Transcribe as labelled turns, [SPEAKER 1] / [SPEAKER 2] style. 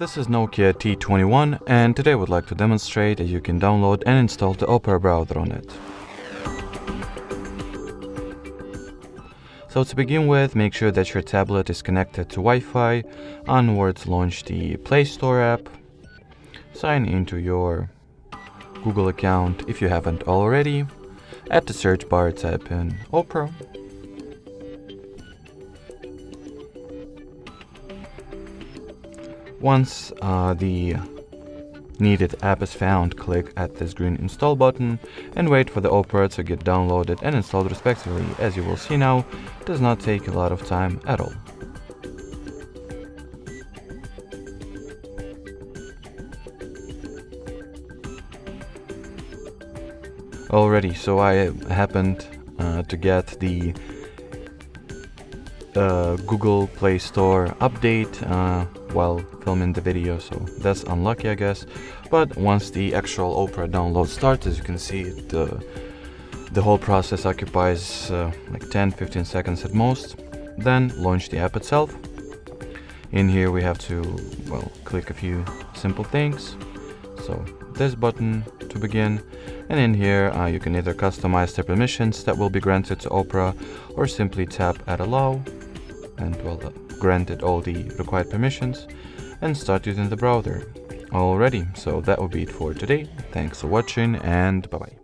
[SPEAKER 1] This is Nokia T21, and today I would like to demonstrate that you can download and install the Opera browser on it. So to begin with, make sure that your tablet is connected to Wi-Fi. Onwards, launch the Play Store app. Sign into your Google account if you haven't already. At the search bar, type in Opera. Once the needed app is found, click at this green install button and wait for the Opera to get downloaded and installed respectively. As you will see now, it does not take a lot of time at all. Alrighty, so I happened to get the Google Play Store update while filming the video, so that's unlucky, I guess. But once the actual Opera download starts, as you can see, the whole process occupies like 10-15 seconds at most. Then launch the app itself. In here we have to, well, click a few simple things. So this button to begin, and in here you can either customize the permissions that will be granted to Opera, or simply tap at allow and, well, granted all the required permissions and start using the browser. Alrighty, so that will be it for today. Thanks for watching, and bye bye.